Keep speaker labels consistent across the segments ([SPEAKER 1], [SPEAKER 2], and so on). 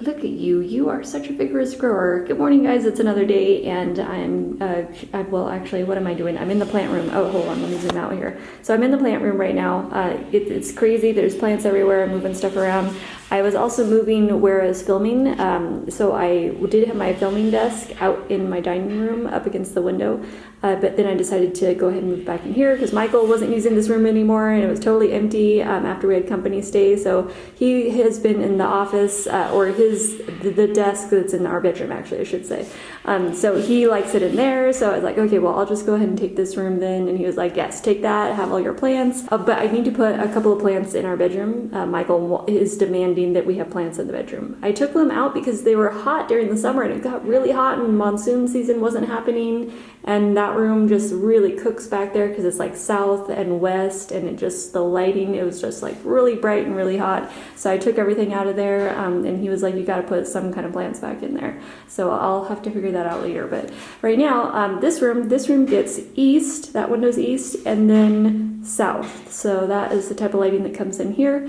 [SPEAKER 1] Look at you. You are such a vigorous grower. Good morning, guys. It's another day, and well, actually, what am I doing? I'm in the plant room. Oh, hold on. Let me zoom out here. So I'm in the plant room right now. It's crazy. There's plants everywhere. I'm moving stuff around. I was also moving where I was filming. So I did have my filming desk out in my dining room up against the window. But then I decided to go ahead and move back in here because Michael wasn't using this room anymore, and it was totally empty after we had company stay. So he has been in the office, or the desk that's in our bedroom, actually, I should say. So he likes it in there. So I was like, okay, well, I'll just go ahead and take this room then. And he was like, yes, take that, have all your plants. But I need to put a couple of plants in our bedroom. Michael is demanding that we have plants in the bedroom. I took them out because they were hot during the summer, and it got really hot, and monsoon season wasn't happening. And that room just really cooks back there because it's like south and west, and the lighting, it was just like really bright and really hot. So I took everything out of there, and he was like, you got to put some kind of plants back in there. So I'll have to figure that out later. But right now, this room gets east, that window's east, and then south. So that is the type of lighting that comes in here.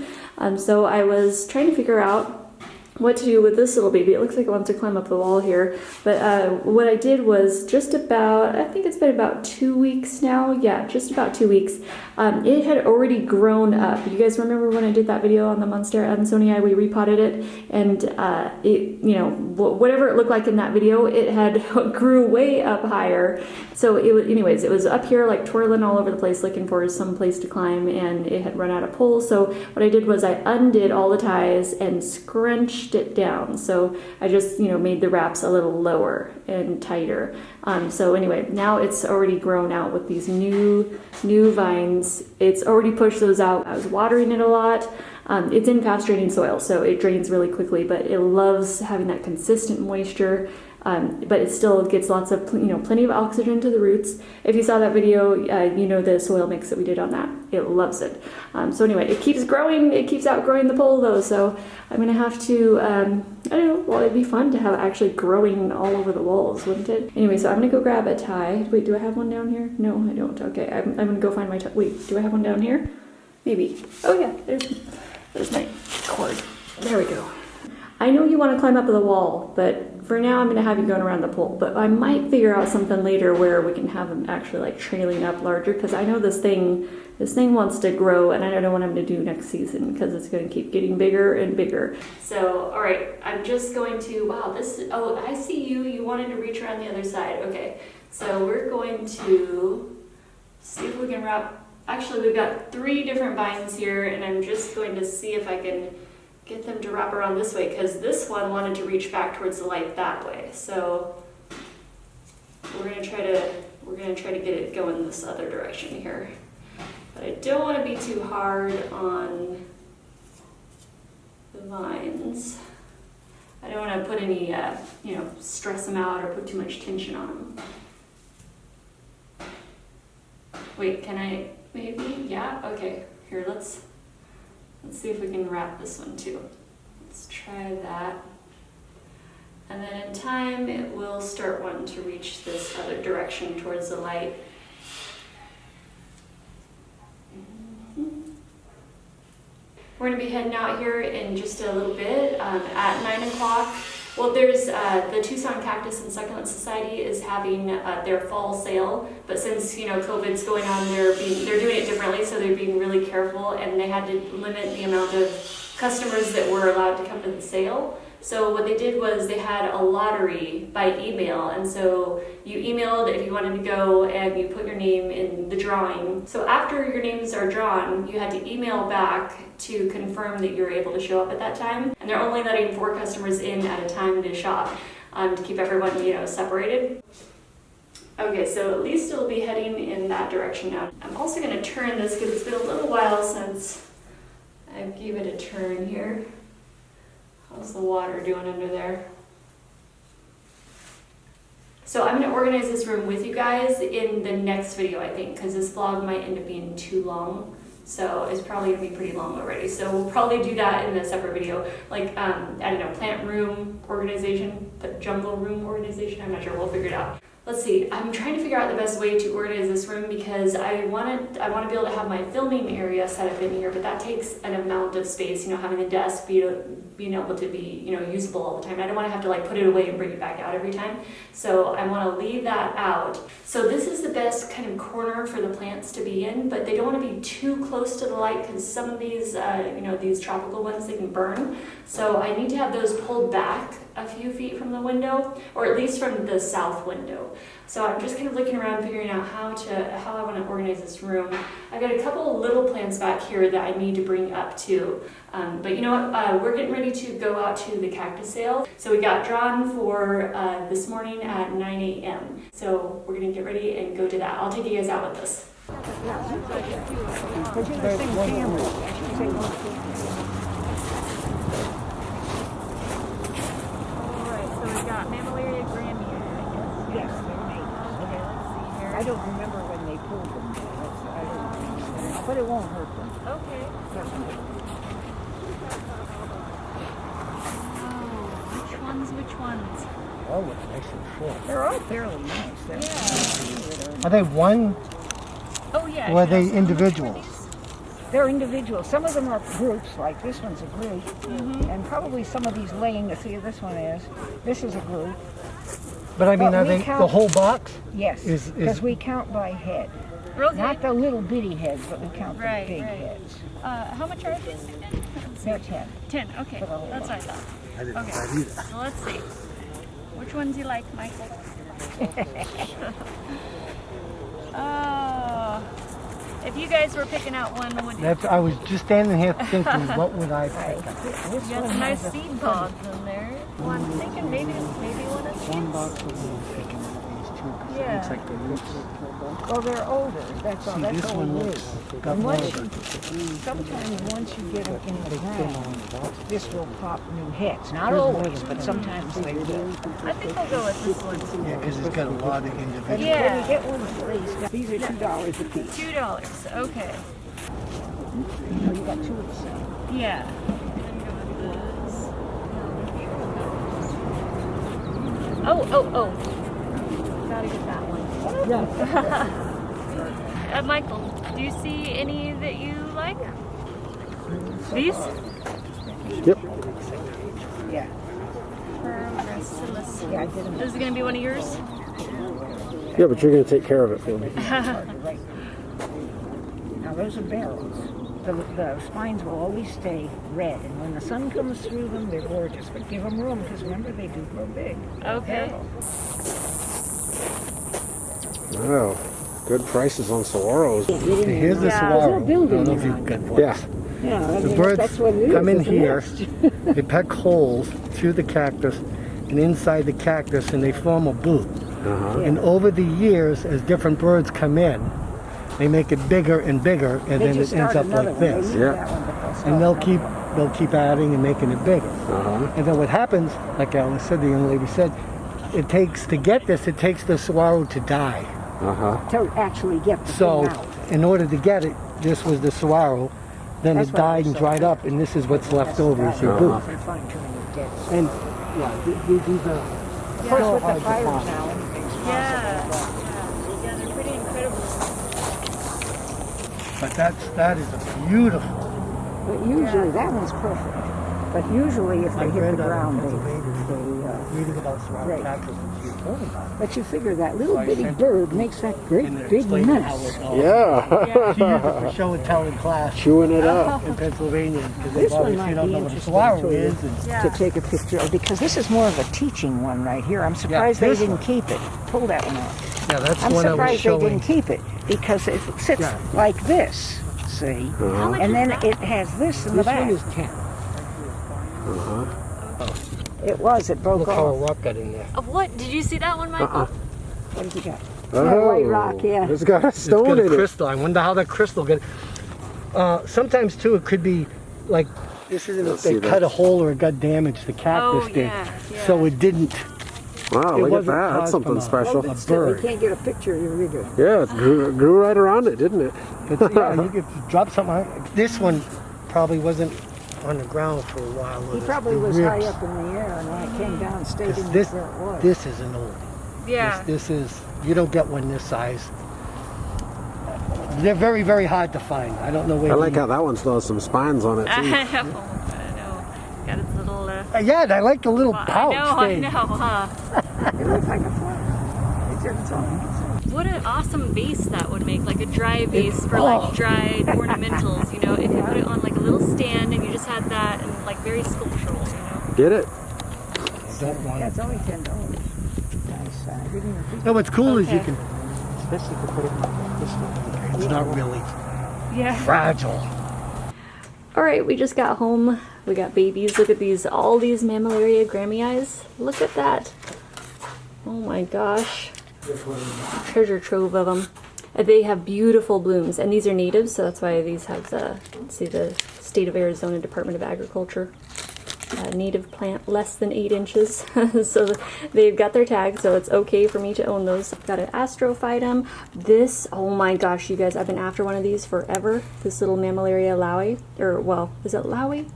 [SPEAKER 1] So I was trying to figure out what to do with this little baby. It looks like it wants to climb up the wall here. But what I did was just about, I think it's been about 2 weeks now. Yeah, just about 2 weeks. It had already grown up. You guys remember when I did that video on the Monstera Adansonii, we repotted it, and it, whatever it looked like in that video, it had grew way up higher. So it was up here like twirling all over the place looking for some place to climb, and it had run out of poles. So what I did was I undid all the ties and scrunched it down. So I just, made the wraps a little lower and tighter. So anyway, now it's already grown out with these new vines. It's already pushed those out. I was watering it a lot. It's in fast draining soil, so it drains really quickly, but it loves having that consistent moisture. But it still gets lots of, plenty of oxygen to the roots. If you saw that video, the soil mix that we did on that. It loves it. So anyway, it keeps growing. It keeps outgrowing the pole though. So I'm going to have to, I don't know, well, it'd be fun to have actually growing all over the walls, wouldn't it? Anyway, so I'm going to go grab a tie. Wait, do I have one down here? No, I don't. Okay, I'm going to go find my tie. Wait, do I have one down here? Maybe. Oh yeah, there's my cord. There we go. I know you want to climb up the wall, but for now I'm going to have you going around the pole. But I might figure out something later where we can have them actually like trailing up larger, because I know this thing wants to grow, and I don't know what I'm going to do next season because it's going to keep getting bigger and bigger. So, all right, I'm just going to, oh, I see you. You wanted to reach around the other side. Okay, so we're going to see if we can wrap. Actually, we've got 3 different vines here, and I'm just going to see if I can get them to wrap around this way, because this one wanted to reach back towards the light that way. So we're gonna try to get it going this other direction here. But I don't want to be too hard on the vines. I don't want to put any, stress them out or put too much tension on them. Wait, can I? Maybe? Yeah. Okay. Here, let's see if we can wrap this one too. Let's try that. And then in time, it will start wanting to reach this other direction towards the light. We're going to be heading out here in just a little bit at 9 o'clock. Well, there's the Tucson Cactus and Succulent Society is having their fall sale, but since COVID's going on, they're doing it differently, so they're being really careful, and they had to limit the amount of customers that were allowed to come to the sale. So what they did was they had a lottery by email, and so you emailed if you wanted to go and you put your name in the drawing. So after your names are drawn, you had to email back to confirm that you're able to show up at that time. And they're only letting 4 customers in at a time to shop to keep everyone, separated. Okay, so at least it'll be heading in that direction now. I'm also going to turn this because it's been a little while since I gave it a turn here. How's the water doing under there? So I'm going to organize this room with you guys in the next video, I think, because this vlog might end up being too long. So it's probably going to be pretty long already. So we'll probably do that in a separate video. Like, I don't know, plant room organization, but jungle room organization. I'm not sure. We'll figure it out. Let's see, I'm trying to figure out the best way to organize this room because I want to be able to have my filming area set up in here, but that takes an amount of space, you know, having the desk being able to be, you know, usable all the time. I don't want to have to like put it away and bring it back out every time. So I want to leave that out. So this is the best kind of corner for the plants to be in, but they don't want to be too close to the light because some of these, you know, these tropical ones, they can burn. So I need to have those pulled back a few feet from the window, or at least from the south window. So I'm just kind of looking around figuring out how I want to organize this room. I've got a couple of little plants back here that I need to bring up too. But you know what, we're getting ready to go out to the cactus sale. So we got drawn for this morning at 9 a.m. So we're gonna get ready and go to that. I'll take you guys out with us.
[SPEAKER 2] Mamillaria Grammy, I guess. Yes, they're made. Okay, let's see here. I don't remember when they pulled them. I don't remember. But it won't hurt them. Okay. Oh, which ones?
[SPEAKER 3] All look nice and full.
[SPEAKER 2] They're all fairly nice. Yeah.
[SPEAKER 3] Are they one?
[SPEAKER 2] Oh, yeah.
[SPEAKER 3] Or are they individuals?
[SPEAKER 2] They're individuals. Some of them are groups, like this one's a group. And probably some of these laying, see, this one is. This is a group.
[SPEAKER 3] But I mean, are they the whole box?
[SPEAKER 2] Yes, because we count by head.
[SPEAKER 1] Really?
[SPEAKER 2] Not the little bitty heads, but we count the big heads.
[SPEAKER 1] How much are these again?
[SPEAKER 2] They're 10.
[SPEAKER 1] 10, okay. That's what I thought.
[SPEAKER 3] I didn't know that either.
[SPEAKER 1] So let's see. Which ones you like, Michael? Oh. If you guys were picking out one, would you?
[SPEAKER 3] I was just standing here thinking, what would I pick?
[SPEAKER 1] You got some nice seed pods in there. Well, I'm thinking maybe one of these.
[SPEAKER 3] One box of little picking out these two, because it looks like the roots.
[SPEAKER 2] Well, they're older. That's all.
[SPEAKER 3] See,
[SPEAKER 2] That's
[SPEAKER 3] this
[SPEAKER 2] all
[SPEAKER 3] one
[SPEAKER 2] it
[SPEAKER 3] looks
[SPEAKER 2] is.
[SPEAKER 3] got
[SPEAKER 2] And
[SPEAKER 3] more
[SPEAKER 2] once
[SPEAKER 3] of
[SPEAKER 2] sometimes once you get them in the
[SPEAKER 3] They fill on
[SPEAKER 2] ground,
[SPEAKER 3] the box.
[SPEAKER 2] this will pop new heads. Not
[SPEAKER 3] Here's more
[SPEAKER 2] always,
[SPEAKER 3] than
[SPEAKER 2] but
[SPEAKER 3] one.
[SPEAKER 2] sometimes they will.
[SPEAKER 1] I think I'll go with this one.
[SPEAKER 3] Yeah, because it's got a lot of individuals.
[SPEAKER 1] Yeah.
[SPEAKER 2] When you get one of these, these are $2 a piece.
[SPEAKER 1] $2, okay.
[SPEAKER 2] Oh, you got two of the same.
[SPEAKER 1] Yeah. Oh. Gotta get that one.
[SPEAKER 2] Yeah.
[SPEAKER 1] Michael, do you see any that you like? These?
[SPEAKER 4] Yep.
[SPEAKER 2] Yeah.
[SPEAKER 1] Permacilis.
[SPEAKER 2] Yeah, I did them.
[SPEAKER 1] This is gonna be one of yours?
[SPEAKER 4] Yeah, but you're going to take care of it for me.
[SPEAKER 2] Now those are barrels. The spines will always stay red, and when the sun comes through them, they're gorgeous. But give them room, because remember, they do grow big.
[SPEAKER 1] Okay.
[SPEAKER 4] Wow. Good prices on saguaros.
[SPEAKER 3] Here's the
[SPEAKER 1] Yeah.
[SPEAKER 3] saguaro.
[SPEAKER 2] They're building
[SPEAKER 3] I don't know if
[SPEAKER 2] around
[SPEAKER 3] you've got
[SPEAKER 4] Yeah.
[SPEAKER 3] one.
[SPEAKER 2] Yeah, I
[SPEAKER 3] The
[SPEAKER 2] mean,
[SPEAKER 3] birds
[SPEAKER 2] that's what it is.
[SPEAKER 3] come in
[SPEAKER 2] it's a
[SPEAKER 3] here,
[SPEAKER 2] nest.
[SPEAKER 3] they peck holes through the cactus and inside the cactus, and they form a booth.
[SPEAKER 4] Uh-huh.
[SPEAKER 3] And over the years, as different birds come in, they make it bigger and bigger, and
[SPEAKER 2] They
[SPEAKER 3] then
[SPEAKER 2] just
[SPEAKER 3] it ends
[SPEAKER 2] start
[SPEAKER 3] up
[SPEAKER 2] another
[SPEAKER 3] like
[SPEAKER 2] one. They
[SPEAKER 3] this.
[SPEAKER 2] leave
[SPEAKER 4] Yeah.
[SPEAKER 2] that one, but they'll start
[SPEAKER 3] And
[SPEAKER 2] another
[SPEAKER 3] they'll keep adding and making it bigger.
[SPEAKER 4] Uh-huh.
[SPEAKER 3] And then what happens, like Alice said, the young lady said, it takes the saguaro to die.
[SPEAKER 4] Uh-huh.
[SPEAKER 2] to actually get the
[SPEAKER 3] So
[SPEAKER 2] thing out.
[SPEAKER 3] in order to get it, this was the saguaro, then
[SPEAKER 2] That's
[SPEAKER 3] it
[SPEAKER 2] why
[SPEAKER 3] died
[SPEAKER 2] they're
[SPEAKER 3] and
[SPEAKER 2] so
[SPEAKER 3] dried up, and this is what's left over is your
[SPEAKER 4] Uh-huh.
[SPEAKER 3] booth.
[SPEAKER 2] They're fine-tuning it dead.
[SPEAKER 3] And yeah, these are
[SPEAKER 2] Of course,
[SPEAKER 3] so
[SPEAKER 2] with the
[SPEAKER 3] hard to
[SPEAKER 2] fires
[SPEAKER 3] find.
[SPEAKER 2] now, anything's possible.
[SPEAKER 1] Yeah, they're pretty incredible.
[SPEAKER 3] But that is a beautiful.
[SPEAKER 2] But usually, that one's perfect. But usually, if
[SPEAKER 3] My
[SPEAKER 2] they hit the
[SPEAKER 3] granddaughter
[SPEAKER 2] ground,
[SPEAKER 3] in Pennsylvania
[SPEAKER 2] they
[SPEAKER 3] reading about saguaro
[SPEAKER 2] right.
[SPEAKER 3] cactus, and she told me about it.
[SPEAKER 2] but you figure that little
[SPEAKER 3] So I
[SPEAKER 2] bitty
[SPEAKER 3] sent
[SPEAKER 2] bird makes that great
[SPEAKER 3] And they're
[SPEAKER 2] big
[SPEAKER 3] explaining how
[SPEAKER 2] mess.
[SPEAKER 3] it all.
[SPEAKER 4] Yeah.
[SPEAKER 3] She used it for show and tell in class
[SPEAKER 4] Chewing it up.
[SPEAKER 3] in Pennsylvania because they
[SPEAKER 2] This one
[SPEAKER 3] obviously
[SPEAKER 2] might
[SPEAKER 3] don't
[SPEAKER 2] be
[SPEAKER 3] know what a
[SPEAKER 2] interesting
[SPEAKER 3] saguaro
[SPEAKER 2] to you.
[SPEAKER 3] is. And
[SPEAKER 2] To take a picture of, because this is more of a teaching one right here. I'm surprised
[SPEAKER 3] Yeah,
[SPEAKER 2] they
[SPEAKER 3] this
[SPEAKER 2] didn't
[SPEAKER 3] one.
[SPEAKER 2] keep it. Pull that one off.
[SPEAKER 3] yeah, that's
[SPEAKER 2] I'm
[SPEAKER 3] one I was
[SPEAKER 2] surprised they
[SPEAKER 3] showing.
[SPEAKER 2] didn't keep it because it sits
[SPEAKER 3] Yeah.
[SPEAKER 2] like this, see?
[SPEAKER 4] Uh-huh.
[SPEAKER 2] And then it has this in the
[SPEAKER 3] This one
[SPEAKER 2] back.
[SPEAKER 3] is 10.
[SPEAKER 4] Uh-huh.
[SPEAKER 2] It broke
[SPEAKER 3] Look how a
[SPEAKER 2] off.
[SPEAKER 3] rock got in there.
[SPEAKER 1] What? Did you see that one, Michael?
[SPEAKER 4] Uh-uh.
[SPEAKER 2] What did you got?
[SPEAKER 4] Oh.
[SPEAKER 2] white rock, yeah.
[SPEAKER 4] It's got a
[SPEAKER 3] It's
[SPEAKER 4] stone
[SPEAKER 3] got a
[SPEAKER 4] in it.
[SPEAKER 3] crystal. I wonder how that crystal got. Sometimes too, it could be like this isn't.
[SPEAKER 4] Let's
[SPEAKER 3] They
[SPEAKER 4] see
[SPEAKER 3] cut
[SPEAKER 4] that.
[SPEAKER 3] a hole or it got damaged. The cactus
[SPEAKER 1] Oh,
[SPEAKER 3] did,
[SPEAKER 1] yeah, yeah.
[SPEAKER 3] so it didn't.
[SPEAKER 4] Wow,
[SPEAKER 3] It
[SPEAKER 4] look at
[SPEAKER 3] wasn't
[SPEAKER 4] that. That's
[SPEAKER 3] caused
[SPEAKER 4] something
[SPEAKER 3] from a-
[SPEAKER 4] special.
[SPEAKER 2] But still,
[SPEAKER 3] bird.
[SPEAKER 2] you can't get a picture of your rigger.
[SPEAKER 4] Yeah, it grew right around it, didn't it?
[SPEAKER 3] But yeah, you could drop something. This one probably wasn't on the ground for a while.
[SPEAKER 2] He
[SPEAKER 3] The
[SPEAKER 2] probably was high
[SPEAKER 3] ribs.
[SPEAKER 2] up in the air, and when it came down, stayed in
[SPEAKER 3] This
[SPEAKER 2] where it was.
[SPEAKER 3] this is an oldie.
[SPEAKER 5] Yeah.
[SPEAKER 3] This is, you don't get one this size. They're very, very hard to find. I don't know where.
[SPEAKER 4] I like how that one still has some spines on it
[SPEAKER 5] I
[SPEAKER 4] too.
[SPEAKER 5] know. Got its little.
[SPEAKER 3] Yeah, and I like the little pouch
[SPEAKER 5] I
[SPEAKER 3] thing.
[SPEAKER 5] know, huh?
[SPEAKER 2] It looks like a flower. It's its own.
[SPEAKER 5] What an awesome vase that would make, like a dry vase for
[SPEAKER 3] oh.
[SPEAKER 5] like dried ornamentals, you know, if you put it on like a little stand and you just had that and like very sculptural, you know.
[SPEAKER 4] Get it?
[SPEAKER 3] Don't want
[SPEAKER 2] Yeah,
[SPEAKER 3] it.
[SPEAKER 2] it's only $10. Nice. I didn't even think.
[SPEAKER 3] No, what's cool is you
[SPEAKER 5] Okay.
[SPEAKER 3] can,
[SPEAKER 2] Especially if you put it in this one.
[SPEAKER 3] it's not really
[SPEAKER 5] Yeah.
[SPEAKER 3] fragile.
[SPEAKER 1] All right, we just got home. We got babies. Look at these, all these Mamillaria Grammii. Look at that. Oh my gosh. Treasure trove of them. They have beautiful blooms, and these are natives, so that's why these have the, see, the State of Arizona Department of Agriculture. Native plant less than 8 inches. So they've got their tag, so it's okay for me to own those. I've got an astrophytum. This, oh my gosh, you guys, I've been after one of these forever. This little Mamillaria Lowy, or well, is it Lowy?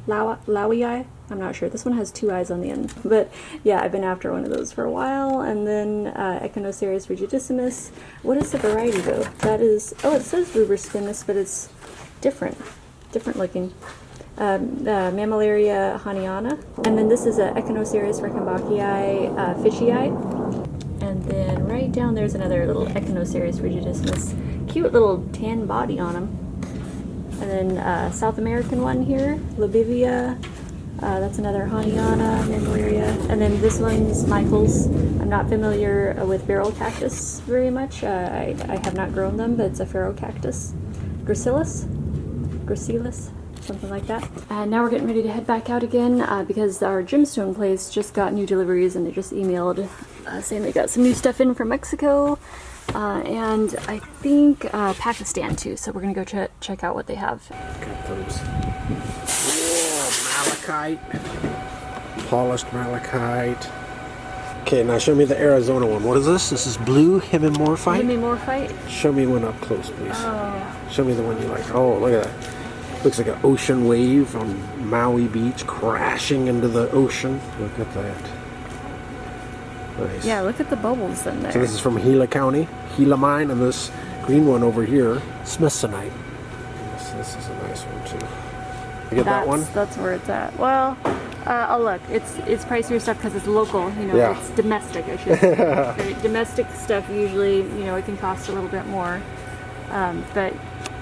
[SPEAKER 1] Lowii? I'm not sure. This one has 2 eyes on the end. But yeah, I've been after one of those for a while. And then Echinocereus rigidissimus. What is the variety though? That is, oh, it says ruberspinus, but it's different looking. Mamillaria haniana. And then this is a Echinocereus reichenbachii fishii. And then right down there's another little Echinocereus rigidissimus. Cute little tan body on him. And then South American one here, Lobivia. That's another Haniana, Mamillaria. And then this one's Michael's. I'm not familiar with barrel cactus very much. I have not grown them, but it's a pharaoh cactus. Gracilis, something like that. And now we're getting ready to head back out again because our Gemstone place just got new deliveries, and they just emailed saying they got some new stuff in from Mexico. And I think Pakistan too, so we're gonna go check out what they have.
[SPEAKER 4] Got those. Whoa, malachite. Polished malachite. Okay, now show me the Arizona one. What is this? This is blue hemimorphite?
[SPEAKER 1] Hemimorphite.
[SPEAKER 4] Show me one up close, please.
[SPEAKER 1] Oh.
[SPEAKER 4] Show me the one you like. Oh, look at that. Looks like an ocean wave on Maui Beach crashing into the ocean. Look at that. Nice.
[SPEAKER 1] Yeah, look at the bubbles in there.
[SPEAKER 4] So this is from Gila County, Gila Mine, and this green one over here, Smithsonite. This is a nice one too. You get that one?
[SPEAKER 1] That's where it's at. Well, I'll look. It's pricier stuff because it's local. You know,
[SPEAKER 4] Yeah.
[SPEAKER 1] it's domestic. I should say. Domestic stuff usually, you know, it can cost a little bit more. But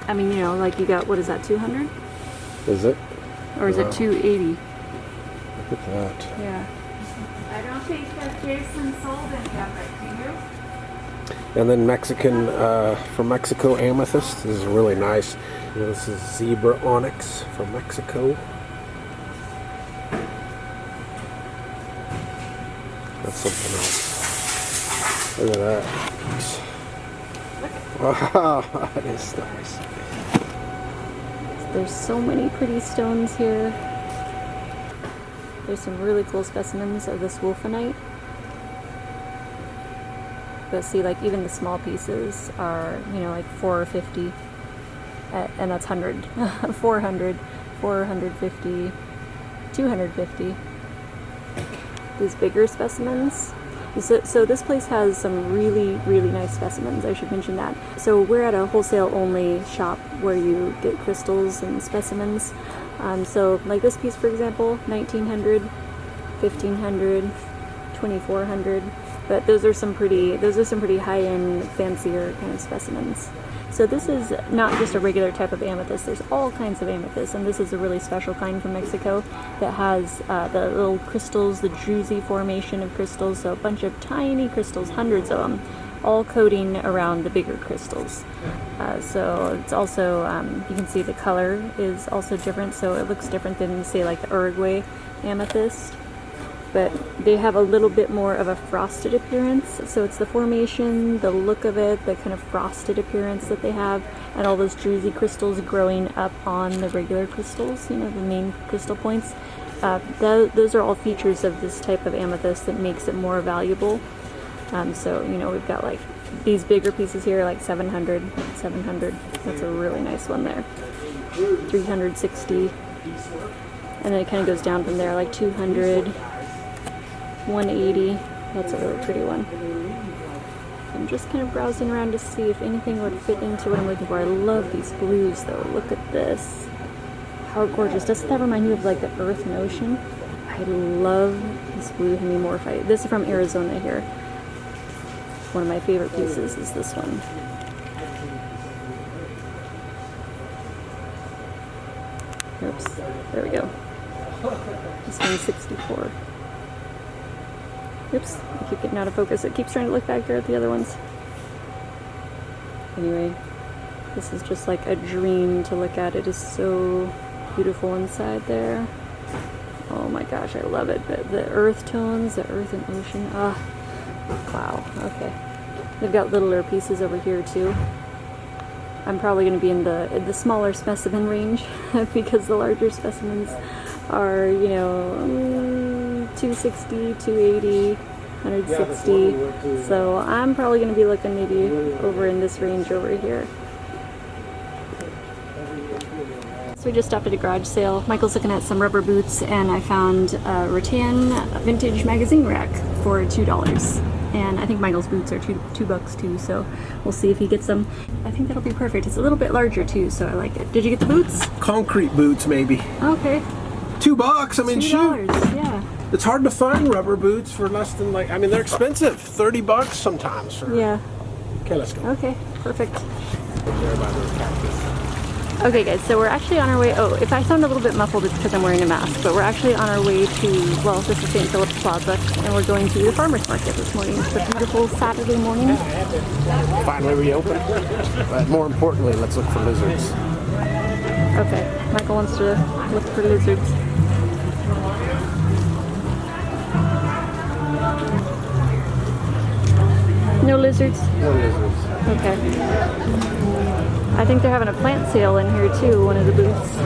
[SPEAKER 1] I mean, you know, like you got, what is that, 200?
[SPEAKER 4] Is it?
[SPEAKER 1] Or is
[SPEAKER 4] Wow.
[SPEAKER 1] it 280?
[SPEAKER 4] Look at that.
[SPEAKER 1] Yeah.
[SPEAKER 5] I don't think that Jason sold any of it, do you?
[SPEAKER 4] And then Mexican, from Mexico, amethyst. This is really nice. This is zebra onyx from Mexico. That's something else. Look at that. Wow, that is nice.
[SPEAKER 1] There's so many pretty stones here. There's some really cool specimens of this wolfenite. But see, like even the small pieces are, you know, like 450, and that's 100, 400, 450, 250. These bigger specimens. So this place has some really, really nice specimens, I should mention that. So we're at a wholesale only shop where you get crystals and specimens. So like this piece, for example, 1900, 1500, 2400. But those are some pretty high-end, fancier kind of specimens. So this is not just a regular type of amethyst. There's all kinds of amethyst, and this is a really special kind from Mexico that has the little crystals, the druzy formation of crystals, so a bunch of tiny crystals, hundreds of them, all coating around the bigger crystals. So it's also, you can see the color is also different, so it looks different than, say, like the Uruguay amethyst. But they have a little bit more of a frosted appearance. So it's the formation, the look of it, the kind of frosted appearance that they have, and all those druzy crystals growing up on the regular crystals, you know, the main crystal points. Those are all features of this type of amethyst that makes it more valuable. So, you know, we've got like these bigger pieces here, like 700. That's a really nice one there. 360. And then it kind of goes down from there, like 200. 180, That's a really pretty one. I'm just kind of browsing around to see if anything would fit into what I'm looking for. I love these blues though. Look at this. How gorgeous. Doesn't that remind you of like the earth and ocean? I love this blue hemimorphite. This is from Arizona here. One of my favorite pieces is this one. Oops, there we go. This one's 64. Oops, I keep getting out of focus. It keeps trying to look back there at the other ones. Anyway, this is just like a dream to look at. It is so beautiful inside there. Oh my gosh, I love it. The earth tones, the earth and ocean. Ah, wow, okay. They've got littler pieces over here too. I'm probably going to be in the smaller specimen range because the larger specimens are, you know, 260, 280, 160. So I'm probably going to be looking maybe over in this range over here. So we just stopped at a garage sale. Michael's looking at some rubber boots, and I found a rattan vintage magazine rack for $2. And I think Michael's boots are two bucks too, so we'll see if he gets them. I think that'll be perfect. It's a little bit larger too, so I like it. Did you get the boots?
[SPEAKER 4] Concrete boots, maybe.
[SPEAKER 1] Okay.
[SPEAKER 4] $2. I mean, shoot.
[SPEAKER 1] $2, yeah.
[SPEAKER 4] It's hard to find rubber boots for less than like. I mean, they're expensive. $30 sometimes. For,
[SPEAKER 1] Yeah.
[SPEAKER 4] Okay, let's go.
[SPEAKER 1] Okay, perfect.
[SPEAKER 4] There by those cactus.
[SPEAKER 1] Okay guys, so we're actually on our way, oh, if I sound a little bit muffled, it's because I'm wearing a mask, but we're actually on our way to, well, this is St. Philip's Plaza, and we're going to the farmer's market this morning. It's a beautiful Saturday morning.
[SPEAKER 4] Finally reopened. But more importantly, let's look for lizards.
[SPEAKER 1] Okay, Michael wants to look for lizards. No lizards?
[SPEAKER 4] No lizards.
[SPEAKER 1] Okay. I think they're having a plant sale in here too, one of the booths.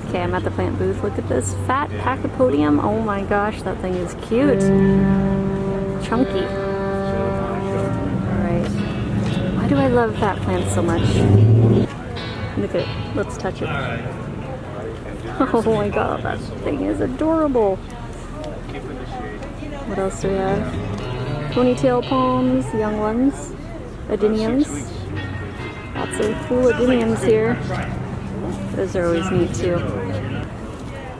[SPEAKER 1] Okay, I'm at the plant booth. Look at this fat pachypodium. Oh my gosh, that thing is cute. Chunky. Alright. Why do I love fat plants so much? Look at it. Let's touch it. Oh my god, that thing is adorable. What else do we have? Ponytail palms, young ones. Adeniums. Lots of cool adeniums here. Those are always neat too.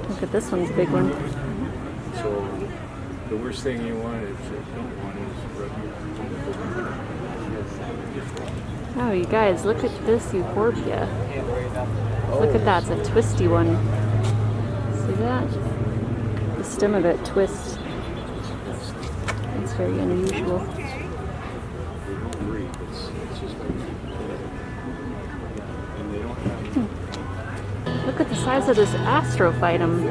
[SPEAKER 1] Look at this one's a big one.
[SPEAKER 6] So the worst thing you want is don't want is rub your.
[SPEAKER 1] Oh, you guys, look at this euphorbia. Look at that, it's a twisty one. See that? The stem of it twists. It's very unusual. Look at the size of this astrophytum.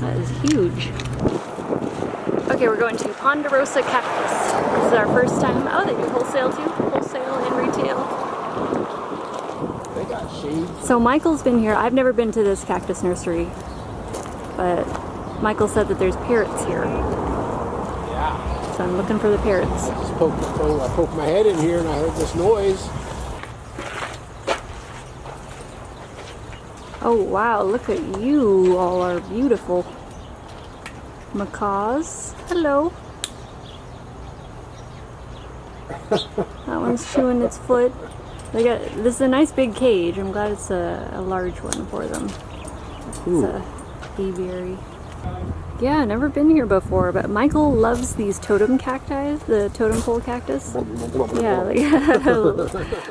[SPEAKER 1] That is huge. Okay, we're going to Ponderosa Cactus. This is our first time. Oh, they do wholesale too. Wholesale and retail.
[SPEAKER 4] They got shades.
[SPEAKER 1] So Michael's been here. I've never been to this cactus nursery, but Michael said that there's parrots here.
[SPEAKER 4] Yeah.
[SPEAKER 1] So I'm looking for the parrots.
[SPEAKER 4] I poked my head in here and I heard this noise.
[SPEAKER 1] Oh wow, look at you. All are beautiful. Macaws. Hello. That one's chewing its foot. They got this is a nice big cage. I'm glad it's a large one for them. It's a aviary. Yeah, never been here before, but Michael loves these totem cacti, the totem pole cactus. Yeah,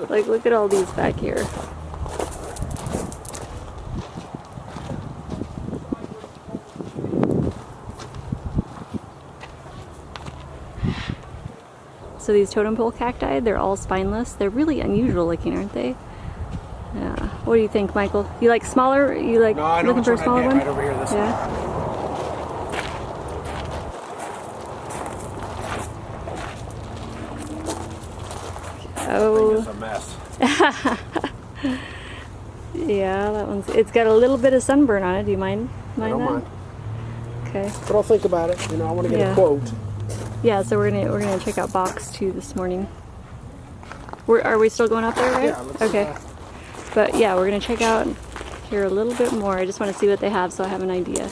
[SPEAKER 1] like look at all these back here. So these totem pole cacti, they're all spineless. They're really unusual looking, aren't they? Yeah. What do you think, Michael? You like smaller? You like looking for a smaller one?
[SPEAKER 4] Right over here, this
[SPEAKER 1] yeah. Oh.
[SPEAKER 4] It's a mess.
[SPEAKER 1] Yeah, that one's. It's got a little bit of sunburn on it. Do you mind?
[SPEAKER 4] I don't mind.
[SPEAKER 1] Okay.
[SPEAKER 4] But I'll think about it. You know, I want to get a quote.
[SPEAKER 1] Yeah, so we're gonna check out Bach's too this morning. Are we still going out there, right?
[SPEAKER 3] Yeah, let's
[SPEAKER 1] okay. But yeah, we're gonna check out here a little bit more. I just want to see what they have so I have an idea.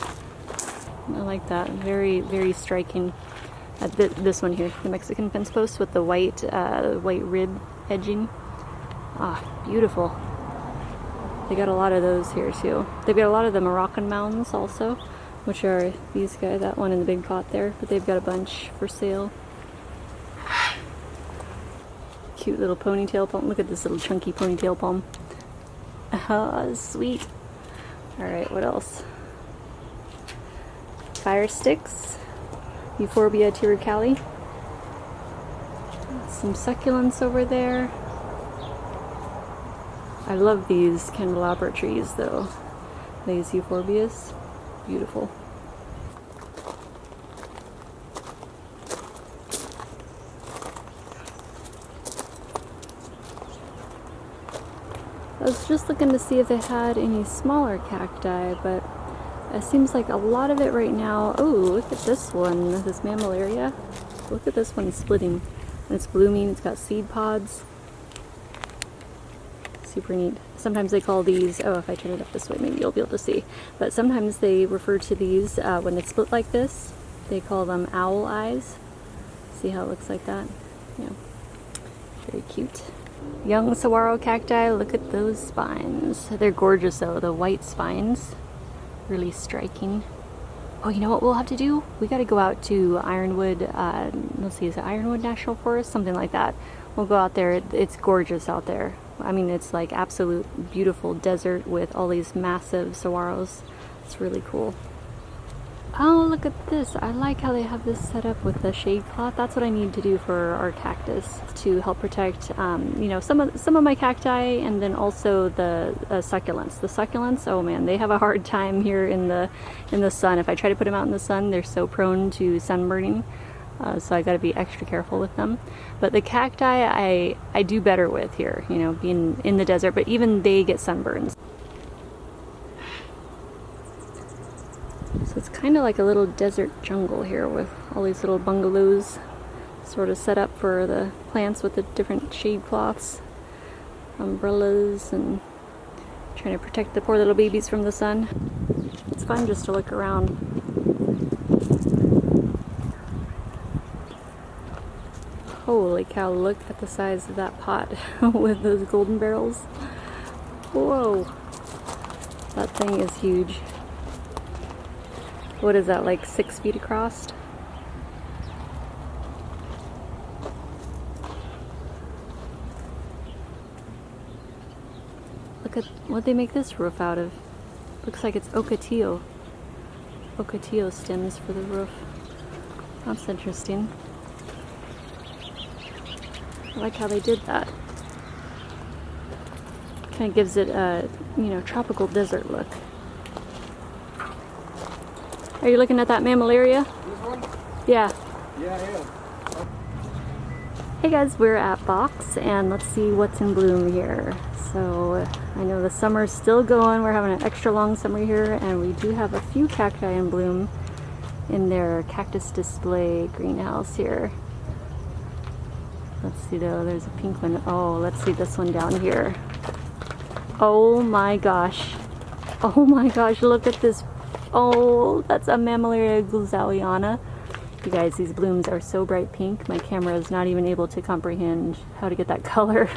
[SPEAKER 1] I like that. Very, very striking. This one here, the Mexican fence post with the white rib edging. Ah, beautiful. They got a lot of those here too. They've got a lot of the Moroccan mounds also, which are these guys, that one in the big pot there, but they've got a bunch for sale. Cute little ponytail palm. Look at this little chunky ponytail palm. Ah, sweet. Alright, what else? Fire sticks. Euphorbia tiricale. Some succulents over there. I love these candelabra trees though. These euphorbias. Beautiful. I was just looking to see if they had any smaller cacti, but it seems like a lot of it right now. Oh, look at this one, this Mamillaria. Look at this one splitting. And it's blooming, it's got seed pods. Super neat. Sometimes they call these, oh, if I turn it up this way, maybe you'll be able to see. But sometimes they refer to these, when it's split like this, they call them owl eyes. See how it looks like that? Yeah. Very cute. Young saguaro cacti, look at those spines. They're gorgeous though, the white spines. Really striking. Oh, you know what we'll have to do? We gotta go out to Ironwood, let's see, is it Ironwood National Forest? Something like that. We'll go out there, it's gorgeous out there. I mean, it's like absolute beautiful desert with all these massive saguaros. It's really cool. Oh, look at this. I like how they have this set up with the shade cloth. That's what I need to do for our cactus to help protect, you know, some of my cacti, and then also the succulents. The succulents, oh man, they have a hard time here in the sun. If I try to put them out in the sun, they're so prone to sunburning. So I got to be extra careful with them. But the cacti, I do better with here, you know, being in the desert. But even they get sunburns. So it's kind of like a little desert jungle here with all these little bungalows sort of set up for the plants with the different shade cloths, umbrellas, and trying to protect the poor little babies from the sun. It's fun just to look around. Holy cow, look at the size of that pot with those golden barrels. Whoa, that thing is huge. What is that, like 6 feet across? Look at what they make this roof out of. Looks like it's ocotillo. Ocotillo stems for the roof. That's interesting. I like how they did that. Kind of gives it a, you know, tropical desert look. Are you looking at that Mamillaria?
[SPEAKER 3] This one?
[SPEAKER 1] Yeah.
[SPEAKER 3] Yeah, I am.
[SPEAKER 1] Hey guys, we're at Bach's and let's see what's in bloom here. So I know the summer's still going. We're having an extra long summer here, and we do have a few cacti in bloom in their cactus display greenhouse here. Let's see though, there's a pink one. Oh, let's see this one down here. Oh my gosh. Oh my gosh, look at this. Oh, that's a Mamillaria gulzowiana. You guys, these blooms are so bright pink. My camera is not even able to comprehend how to get that color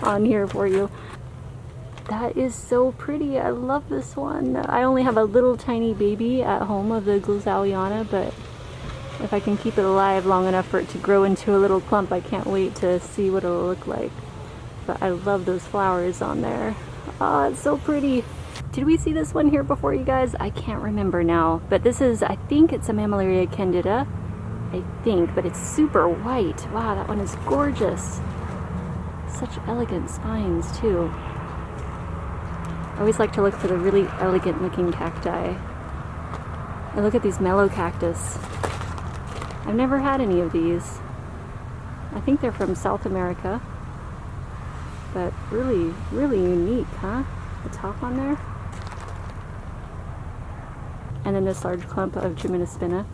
[SPEAKER 1] on here for you. That is so pretty. I love this one. I only have a little tiny baby at home of the gulzowiana, but if I can keep it alive long enough for it to grow into a little clump, I can't wait to see what it'll look like. But I love those flowers on there. Oh, it's so pretty. Did we see this one here before, you guys? I can't remember now. But this is, I think it's a Mamillaria candida. I think, but it's super white. Wow, that one is gorgeous. Such elegant spines, too. I always like to look for the really elegant looking cacti. And look at these mellow cactus. I've never had any of these. I think they're from South America. But really, really unique, huh? The top on there. And then this large clump of Gemstone.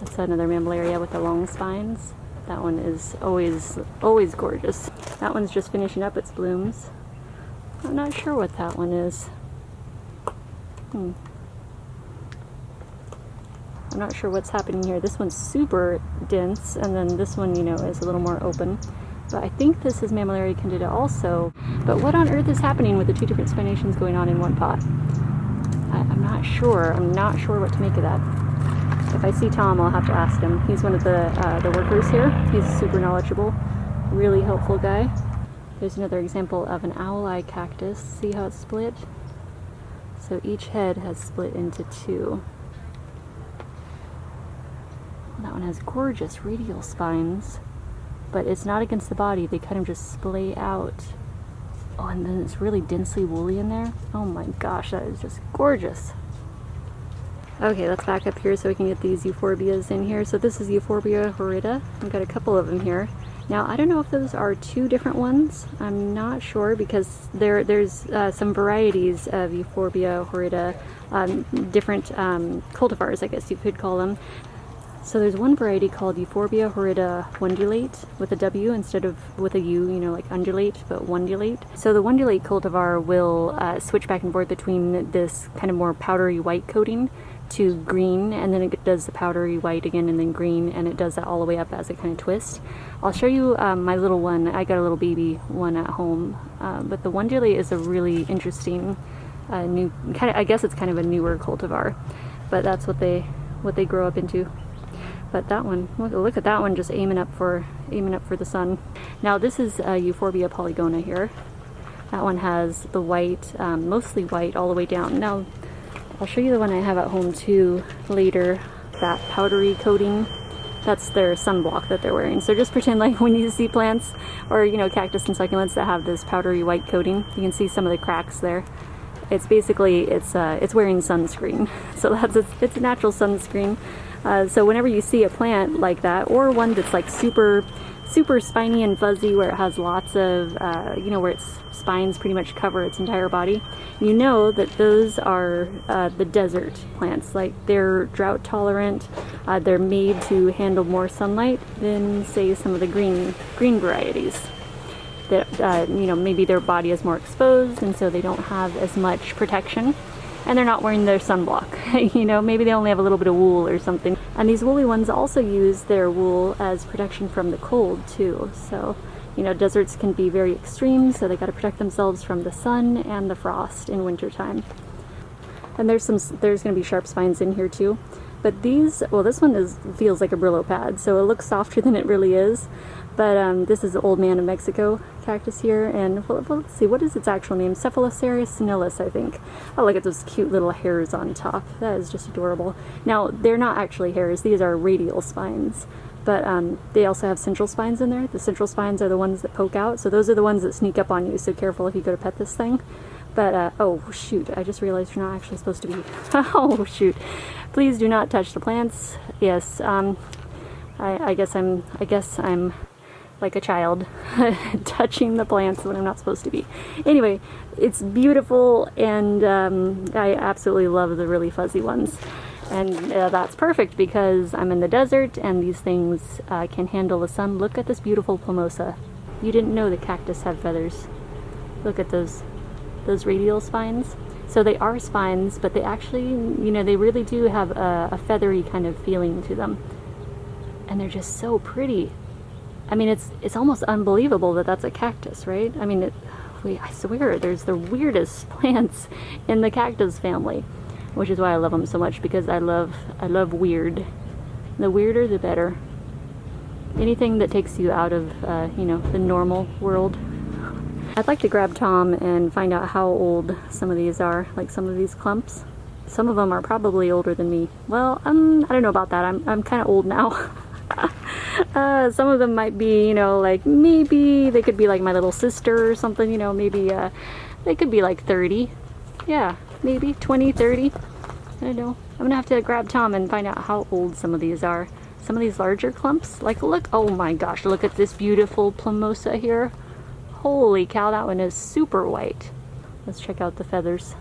[SPEAKER 1] That's another Mamillaria with the long spines. That one is always gorgeous. That one's just finishing up its blooms. I'm not sure what that one is. I'm not sure what's happening here. This one's super dense, and then this one, you know, is a little more open. But I think this is Mamillaria candida also. But what on earth is happening with the two different spinations going on in one pot? I'm not sure. I'm not sure what to make of that. If I see Tom, I'll have to ask him. He's one of the workers here. He's super knowledgeable, really helpful guy. There's another example of an owl eye cactus. See how it's split? So each head has split into two. That one has gorgeous radial spines, but it's not against the body. They kind of just splay out. Oh, and then it's really densely woolly in there. Oh my gosh, that is just gorgeous. Okay, let's back up here so we can get these euphorbias in here. So this is Euphorbia horrida. I've got a couple of them here. Now, I don't know if those are two different ones. I'm not sure because there's some varieties of Euphorbia horrida, different cultivars, I guess you could call them. So there's one variety called Euphorbia horrida wundulate with a W instead of with a U, you know, like undulate, but wundulate. So the wundulate cultivar will switch back and forth between this kind of more powdery white coating to green, and then it does the powdery white again and then green, and it does that all the way up as a kind of twist. I'll show you my little one. I got a little baby one at home, but the wundulate is a really interesting new kind of, I guess it's kind of a newer cultivar, but that's what they grow up into. But that one, look at that one, just aiming up for the sun. Now this is Euphorbia polygona here. That one has the white, mostly white, all the way down. Now I'll show you the one I have at home too later. That powdery coating, that's their sunblock that they're wearing. So just pretend like when you see plants or, you know, cactus and succulents that have this powdery white coating, you can see some of the cracks there. It's basically it's wearing sunscreen. So that's it's a natural sunscreen. So whenever you see a plant like that, or one that's like super spiny and fuzzy, where it has lots of, you know, where its spines pretty much cover its entire body, you know that those are the desert plants. Like, they're drought tolerant. They're made to handle more sunlight than, say, some of the green varieties. That you know, maybe their body is more exposed, and so they don't have as much protection. And they're not wearing their sunblock. You know, maybe they only have a little bit of wool or something. And these woolly ones also use their wool as protection from the cold too. So, you know, deserts can be very extreme, so they got to protect themselves from the sun and the frost in wintertime. And there's going to be sharp spines in here too. But these, well, this one feels like a Brillo pad, so it looks softer than it really is. But this is the Old Man of Mexico cactus here, and well, let's see, what is its actual name? Cephalocereus senilis, I think. Oh, look at those cute little hairs on top. That is just adorable. Now, they're not actually hairs, these are radial spines. But they also have central spines in there. The central spines are the ones that poke out, so those are the ones that sneak up on you, so careful if you go to pet this thing. But, oh shoot, I just realized you're not actually supposed to be, oh shoot. Please do not touch the plants. Yes, I guess I'm like a child touching the plants when I'm not supposed to be. Anyway, it's beautiful, and I absolutely love the really fuzzy ones. And that's perfect because I'm in the desert and these things can handle the sun. Look at this beautiful plumosa. You didn't know that cactus have feathers. Look at those radial spines. So they are spines, but they actually, you know, they really do have a feathery kind of feeling to them. And they're just so pretty. I mean, it's almost unbelievable that that's a cactus, right? I mean, I swear, there's the weirdest plants in the cactus family, which is why I love them so much, because I love weird. The weirder, the better. Anything that takes you out of, you know, the normal world. I'd like to grab Tom and find out how old some of these are, like some of these clumps. Some of them are probably older than me. Well, I don't know about that. I'm kind of old now. Some of them might be, you know, like maybe they could be like my little sister or something, you know, maybe they could be like 30. Yeah, maybe 20, 30. I don't know. I'm gonna have to grab Tom and find out how old some of these are. Some of these larger clumps, like look, oh my gosh, look at this beautiful plumosa here. Holy cow, that one is super white. Let's check out the feathers.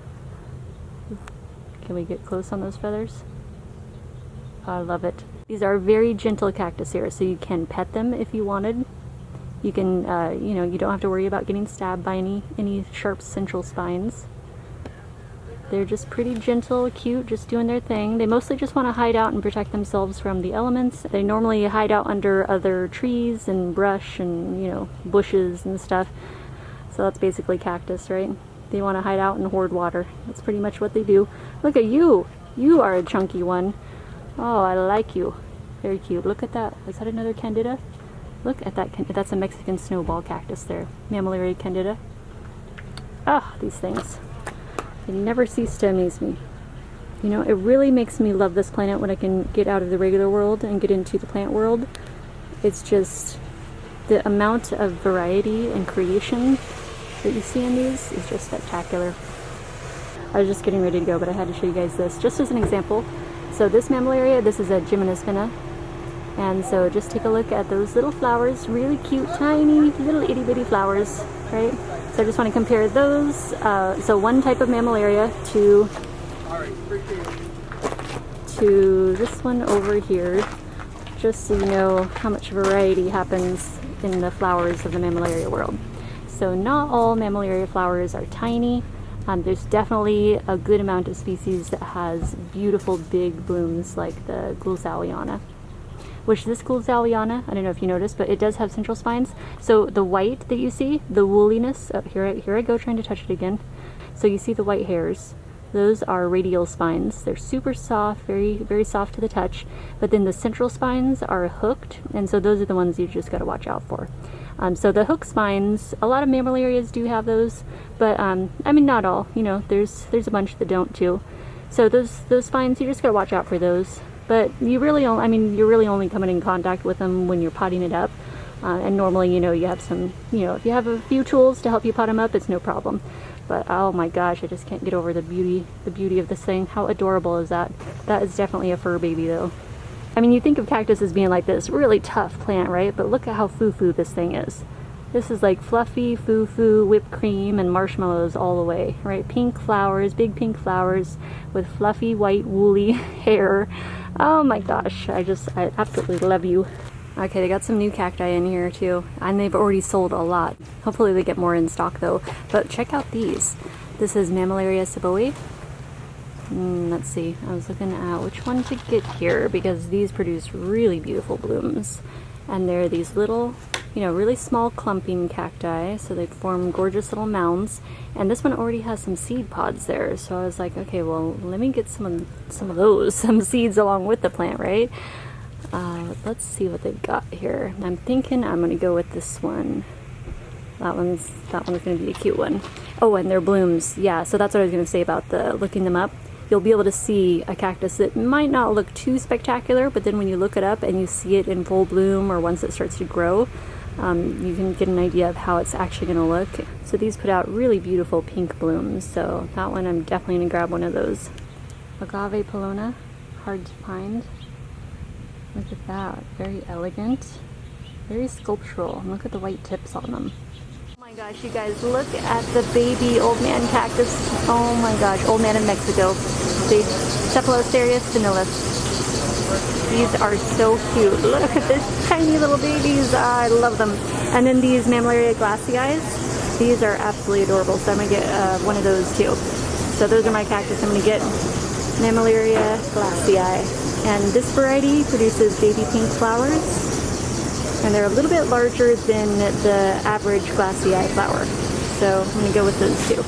[SPEAKER 1] Can we get close on those feathers? I love it. These are very gentle cactus here, so you can pet them if you wanted. You can, you know, you don't have to worry about getting stabbed by any sharp central spines. They're just pretty gentle, cute, just doing their thing. They mostly just want to hide out and protect themselves from the elements. They normally hide out under other trees and brush and, you know, bushes and stuff. So that's basically cactus, right? They want to hide out and hoard water. That's pretty much what they do. Look at you! You are a chunky one. Oh, I like you. Very cute. Look at that. Is that another candida? Look at that. That's a Mexican snowball cactus there. Mamillaria candida. Ah, these things. They never cease to amaze me. You know, it really makes me love this planet when I can get out of the regular world and get into the plant world. It's just the amount of variety and creation that you see in these is just spectacular. I was just getting ready to go, but I had to show you guys this just as an example. So this Mamillaria, this is a Gemstone. And so just take a look at those little flowers, really cute, tiny, little itty bitty flowers, right? So I just want to compare those. So one type of Mamillaria to this one over here, just so you know how much variety happens in the flowers of the Mamillaria world. So not all Mamillaria flowers are tiny. There's definitely a good amount of species that has beautiful big blooms like the Gulzaliana. Which this Gulzaliana, I don't know if you noticed, but it does have central spines. So the white that you see, the wooliness, oh, here I go trying to touch it again. So you see the white hairs. Those are radial spines. They're super soft, very, very soft to the touch. But then the central spines are hooked, and so those are the ones you just got to watch out for. So the hook spines, a lot of Mammillarias do have those, but I mean not all. You know, there's a bunch that don't too. So those spines, you just got to watch out for those. But you really, I mean, you're really only coming in contact with them when you're potting it up. And normally, you know, you have some, you know, if you have a few tools to help you pot them up, it's no problem. But oh my gosh, I just can't get over the beauty of this thing. How adorable is that? That is definitely a fur baby though. I mean, you think of cactus as being like this really tough plant, right? But look at how foo-foo this thing is. This is like fluffy, foo-foo, whipped cream, and marshmallows all the way, right? Pink flowers, big pink flowers with fluffy, white, woolly hair. Oh my gosh, I absolutely love you. Okay, they got some new cacti in here too, and they've already sold a lot. Hopefully they get more in stock though. But check out these. This is Mamillaria Saboe. Let's see, I was looking at which one to get here because these produce really beautiful blooms. And they're these little, you know, really small clumping cacti, so they form gorgeous little mounds. And this one already has some seed pods there, so I was like, okay, well, let me get some of those, some seeds along with the plant, right? Let's see what they've got here. I'm thinking I'm gonna go with this one. That one's gonna be a cute one. Oh, and their blooms, yeah. So that's what I was gonna say about looking them up. You'll be able to see a cactus that might not look too spectacular, but then when you look it up and you see it in full bloom or once it starts to grow, you can get an idea of how it's actually going to look. So these put out really beautiful pink blooms, so that one I'm definitely going to grab one of those. Agave Polona, hard to find. Look at that, very elegant, very sculptural, and look at the white tips on them. Oh my gosh, you guys, look at the baby old man cactus. Oh my gosh, old man in Mexico. The Cephalosteria spinalis. These are so cute. Look at this tiny little babies. I love them. And then these Mamillaria glassii. These are absolutely adorable, so I'm going to get one of those too. So those are my cactus. I'm going to get Mamillaria glassii. And this variety produces baby pink flowers. And they're a little bit larger than the average glassii flower. So I'm going to go with those two.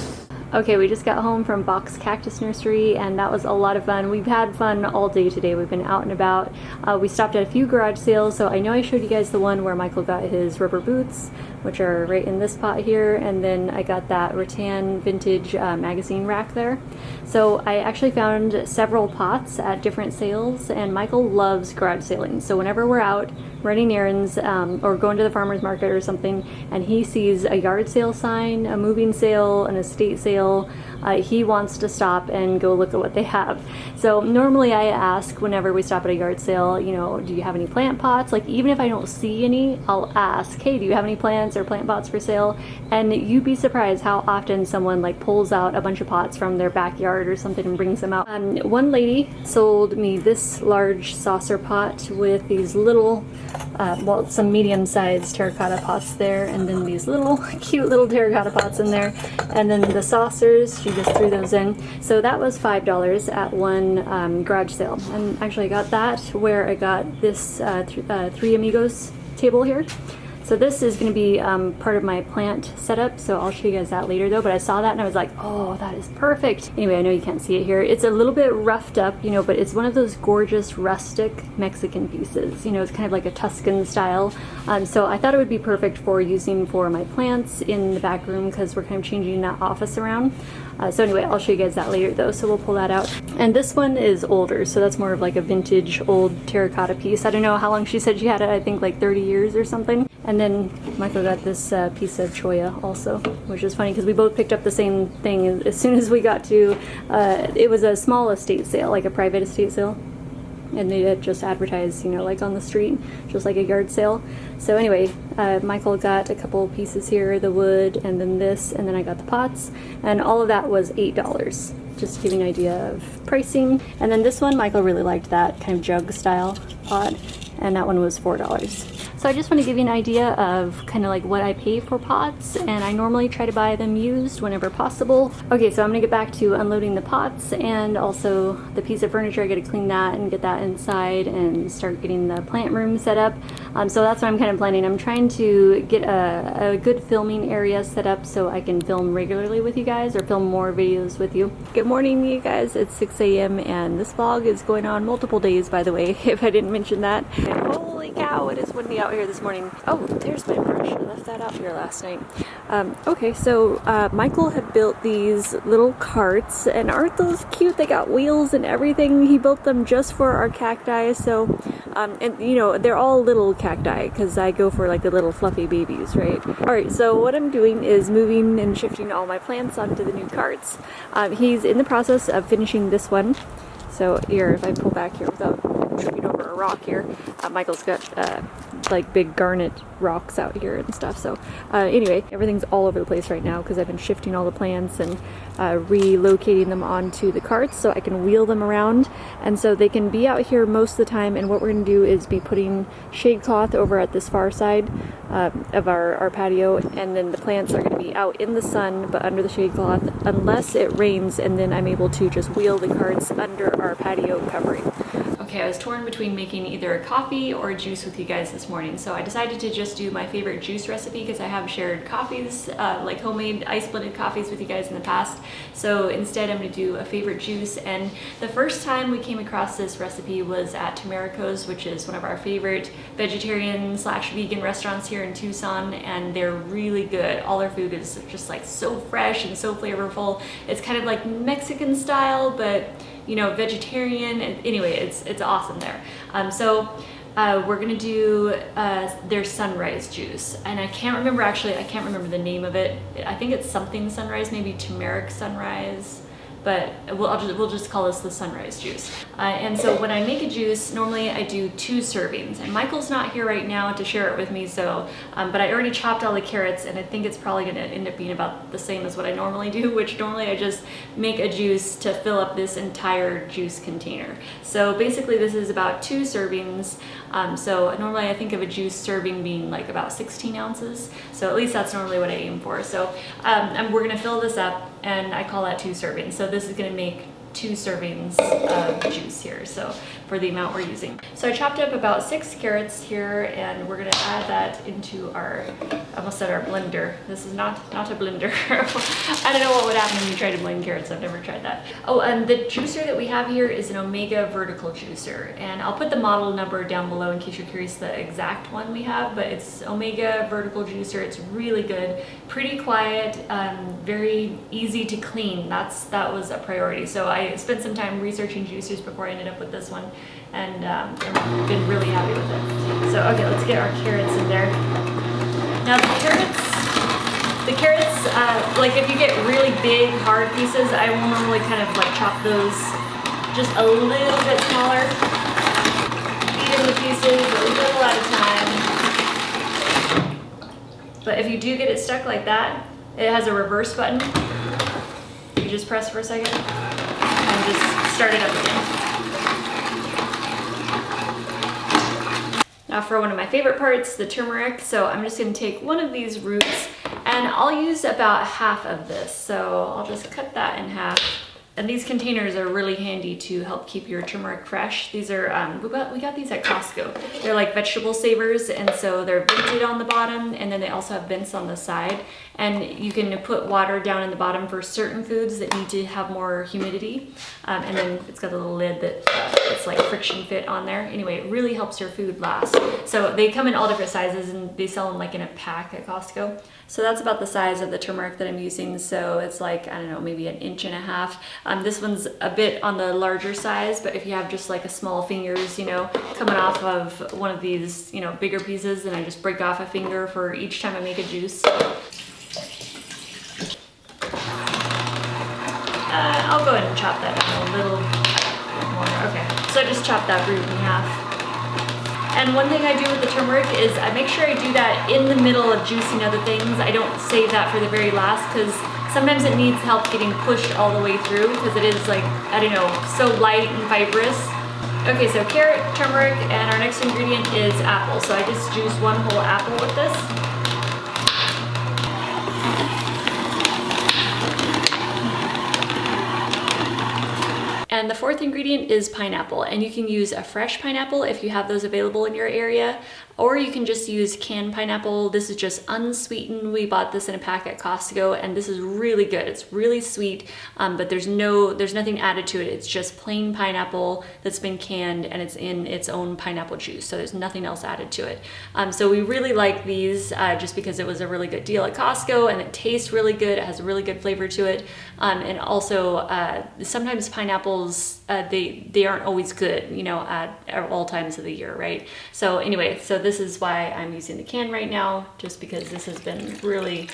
[SPEAKER 1] Okay, we just got home from Bach's Cactus Nursery, and that was a lot of fun. We've had fun all day today. We've been out and about. We stopped at a few garage sales, so I know I showed you guys the one where Michael got his rubber boots, which are right in this pot here, and then I got that rattan vintage magazine rack there. So I actually found several pots at different sales, and Michael loves garage sailing. So whenever we're out running errands or going to the farmer's market or something, and he sees a yard sale sign, a moving sale, an estate sale, sale. He wants to stop and go look at what they have. So normally I ask whenever we stop at a yard sale, you know, do you have any plant pots? Like even if I don't see any, I'll ask, hey, do you have any plants or plant pots for sale? And you'd be surprised how often someone like pulls out a bunch of pots from their backyard or something and brings them out. One lady sold me this large saucer pot with these little, well, some medium-sized terracotta pots there, and then these little cute little terracotta pots in there, and then the saucers, she just threw those in. So that was $5 at one garage sale. And actually I got that where I got this Three Amigos table here. So this is going to be part of my plant setup, so I'll show you guys that later though, but I saw that and I was like, oh, that is perfect. Anyway, I know you can't see it here. It's a little bit roughed up, you know, but it's one of those gorgeous rustic Mexican pieces. You know, it's kind of like a Tuscan style. So I thought it would be perfect for using for my plants in the back room because we're kind of changing that office around. So anyway, I'll show you guys that later though, so we'll pull that out. And this one is older, so that's more of like a vintage old terracotta piece. I don't know how long she said she had it, I think like 30 years or something. And then Michael got this piece of cholla also, which is funny because we both picked up the same thing as soon as we got to, it was a small estate sale, like a private estate sale. And they had just advertised, you know, like on the street, just like a yard sale. So anyway, Michael got a couple pieces here, the wood, and then this, and then I got the pots, and all of that was $8. Just to give you an idea of pricing. And then this one, Michael really liked that kind of jug style pot, and that one was $4. So I just want to give you an idea of kind of like what I pay for pots, and I normally try to buy them used whenever possible. Okay, so I'm gonna get back to unloading the pots and also the piece of furniture. I gotta clean that and get that inside and start getting the plant room set up. So that's what I'm kind of planning. I'm trying to get a good filming area set up so I can film regularly with you guys or film more videos with you. Good morning, you guys. It's 6 a.m. and this vlog is going on multiple days, by the way, if I didn't mention that. And holy cow, it is windy out here this morning. Oh, there's my brush. I left that out here last night. Okay, so Michael had built these little carts, and aren't those cute? They got wheels and everything. He built them just for our cacti. So, and you know, they're all little cacti because I go for like the little fluffy babies, right? All right, so what I'm doing is moving and shifting all my plants onto the new carts. He's in the process of finishing this one. So here, if I pull back here without tripping over a rock here, Michael's got like big garnet rocks out here and stuff. So anyway, everything's all over the place right now because I've been shifting all the plants and relocating them onto the carts so I can wheel them around, and so they can be out here most of the time. And what we're going to do is be putting shade cloth over at this far side of our patio, and then the plants are going to be out in the sun but under the shade cloth unless it rains, and then I'm able to just wheel the carts under our patio covering. Okay, I was torn between making either a coffee or a juice with you guys this morning, so I decided to just do my favorite juice recipe because I have shared coffees, like homemade ice blended coffees with you guys in the past. So instead I'm going to do a favorite juice, and the first time we came across this recipe was at Tamarico's, which is one of our favorite vegetarian/vegan restaurants here in Tucson, and they're really good. All their food is just like so fresh and so flavorful. It's kind of like Mexican style, but you know, vegetarian. Anyway, it's awesome there. So we're gonna do their sunrise juice, and I can't remember the name of it. I think it's something sunrise, maybe turmeric sunrise, but we'll just call this the sunrise juice. And so when I make a juice, normally I do 2 servings, and Michael's not here right now to share it with me, so but I already chopped all the carrots, and I think it's probably going to end up being about the same as what I normally do, which normally I just make a juice to fill up this entire juice container. So basically this is about 2 servings. So normally I think of a juice serving being like about 16 ounces, so at least that's normally what I aim for. So we're going to fill this up, and I call that 2 servings. So this is going to make 2 servings of juice here, so for the amount we're using. So I chopped up about 6 carrots here, and we're going to add that into our, I almost said our blender. This is not a blender. I don't know what would happen when you try to blend carrots. I've never tried that. Oh, and the juicer that we have here is an Omega vertical juicer, and I'll put the model number down below in case you're curious the exact one we have, but it's Omega vertical juicer. It's really good, pretty quiet, very easy to clean. That was a priority. So I spent some time researching juicers before I ended up with this one, and I've been really happy with it. So okay, let's get our carrots in there. Now the carrots,
[SPEAKER 5] The carrots, like if you get really big, hard pieces, I will normally kind of like chop those just a little bit smaller. Eat in the pieces a little at a time. But if you do get it stuck like that, it has a reverse button. You just press for a second and just start it up again. Now for one of my favorite parts, the turmeric. So I'm just gonna take one of these roots and I'll use about half of this. So I'll just cut that in half. And these containers are really handy to help keep your turmeric fresh. These are, we got these at Costco. They're like vegetable savers, and so they're vented on the bottom, and then they also have vents on the side. And you can put water down in the bottom for certain foods that need to have more humidity. And then it's got a little lid that it's like friction fit on there. Anyway, it really helps your food last. So they come in all different sizes, and they sell them like in a pack at Costco. So that's about the size of the turmeric that I'm using. So it's like, I don't know, maybe 1.5 inches. This one's a bit on the larger size, but if you have just like a small fingers, you know, coming off of one of these, you know, bigger pieces, then I just break off a finger for each time I make a juice. I'll go ahead and chop that down a little more. Okay, so I just chopped that root in half. And one thing I do with the turmeric is I make sure I do that in the middle of juicing other things. I don't save that for the very last, because sometimes it needs help getting pushed all the way through, because it is like, I don't know, so light and fibrous. Okay, so carrot, turmeric, and our next ingredient is apple. So I just juiced one whole apple with this. And the fourth ingredient is pineapple, and you can use a fresh pineapple if you have those available in your area, or you can just use canned pineapple. This is just unsweetened. We bought this in a pack at Costco, and this is really good. It's really sweet, but there's nothing added to it. It's just plain pineapple that's been canned, and it's in its own pineapple juice, so there's nothing else added to it. So we really like these just because it was a really good deal at Costco, and it tastes really good. It has a really good flavor to it, and also sometimes pineapples, they aren't always good, you know, at all times of the year, right? So anyway, so this is why I'm using the can right now, just because this has been really,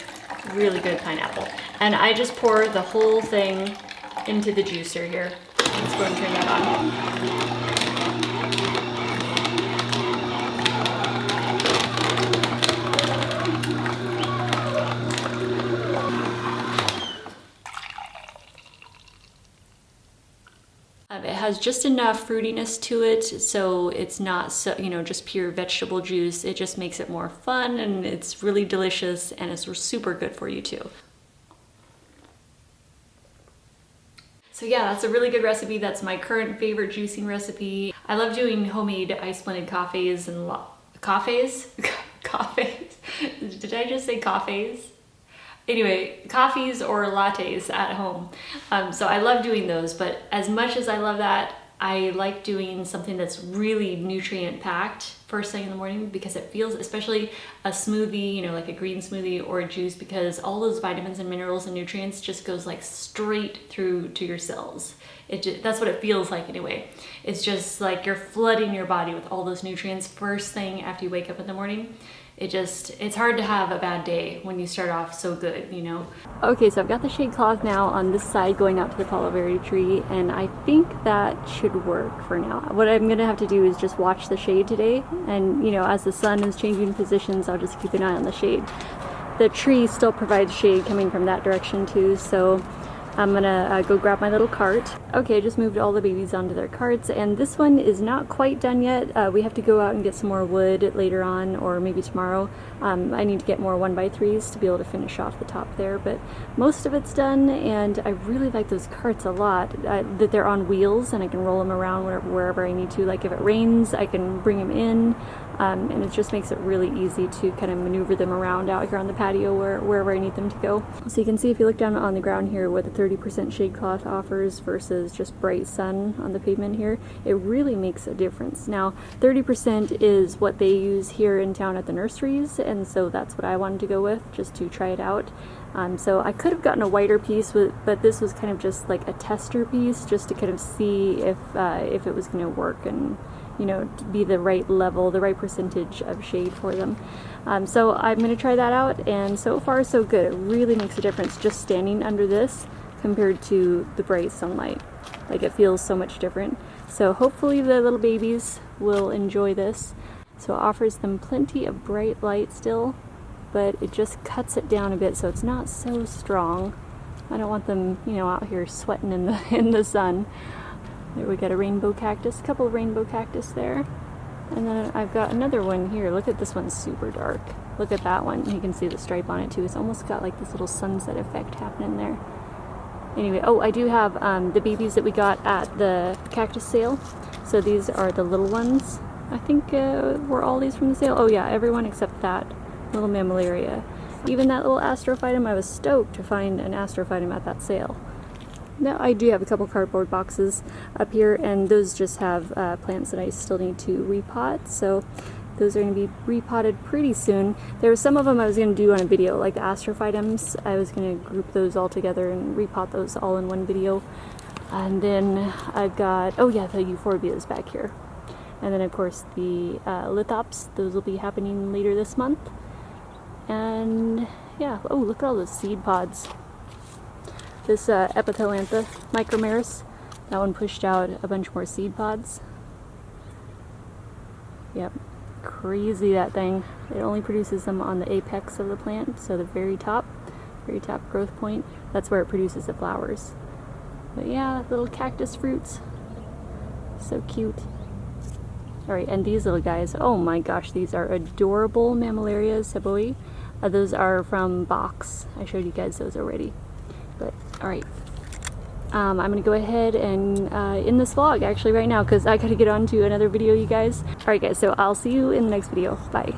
[SPEAKER 5] really good pineapple. And I just pour the whole thing into the juicer here. Let's go and turn that on. It has just enough fruitiness to it, so it's not so, you know, just pure vegetable juice. It just makes it more fun, and it's really delicious, and it's super good for you too. So yeah, that's a really good recipe. That's my current favorite juicing recipe. I love doing homemade ice blended coffees and coffees? Coffees? Did I just say coffees? Anyway, coffees or lattes at home. So I love doing those, but as much as I love that, I like doing something that's really nutrient packed first thing in the morning, because it feels, especially a smoothie, you know, like a green smoothie or a juice, because all those vitamins and minerals and nutrients just goes like straight through to your cells. That's what it feels like anyway. It's just like you're flooding your body with all those nutrients first thing after you wake up in the morning. It's hard to have a bad day when you start off so good, you know? Okay, so I've got the shade cloth now on this side going out to the Mamillaria tree, and I think that should work for now. What I'm gonna have to do is just watch the shade today, and you know, as the sun is changing positions, I'll just keep an eye on the shade. The tree still provides shade coming from that direction too, so I'm gonna go grab my little cart. Okay, I just moved all the babies onto their carts, and this one is not quite done yet. We have to go out and get some more wood later on, or maybe tomorrow. I need to get more 1x3s to be able to finish off the top there, but most of it's done, and I really like those carts a lot, that they're on wheels and I can roll them around wherever I need to. Like if it rains, I can bring them in, and it just makes it really easy to kind of maneuver them around out here on the patio wherever I need them to go. So you can see if you look down on the ground here what the 30% shade cloth offers versus just bright sun on the pavement here, it really makes a difference. Now 30% is what they use here in town at the nurseries, and so that's what I wanted to go with just to try it out. So I could have gotten a whiter piece, but this was kind of just like a tester piece just to kind of see if it was going to work and
[SPEAKER 1] you know, to be the right level, the right percentage of shade for them. So I'm going to try that out, and so far so good. It really makes a difference just standing under this compared to the bright sunlight. Like, it feels so much different. So hopefully the little babies will enjoy this. So it offers them plenty of bright light still, but it just cuts it down a bit so it's not so strong. I don't want them, you know, out here sweating in the sun. There we got a rainbow cactus, a couple of rainbow cactus there. And then I've got another one here. Look at this one, super dark. Look at that one. You can see the stripe on it too. It's almost got like this little sunset effect happening there. Anyway, oh, I do have the babies that we got at the cactus sale. So these are the little ones. I think were all these from the sale? Oh yeah, everyone except that little Mamillaria. Even that little astrophytum, I was stoked to find an astrophytum at that sale. Now I do have a couple cardboard boxes up here, and those just have plants that I still need to repot, so those are going to be repotted pretty soon. There were some of them I was going to do on a video, like the astrophytums. I was going to group those all together and repot those all in one video. And then I've got, oh yeah, the euphorbias back here. And then of course the lithops, those will be happening later this month. And yeah, oh, look at all those seed pods. This Epithelantha micromeris, that one pushed out a bunch more seed pods. Yep, crazy that thing. It only produces them on the apex of the plant, so the very top growth point. That's where it produces the flowers. But yeah, little cactus fruits. So cute. Alright, and these little guys, oh my gosh, these are adorable Mamillaria seboi. Those are from Bach. I showed you guys those already. But alright, I'm gonna go ahead and end this vlog actually right now because I gotta get on to another video, you guys. Alright guys, so I'll see you in the next video. Bye.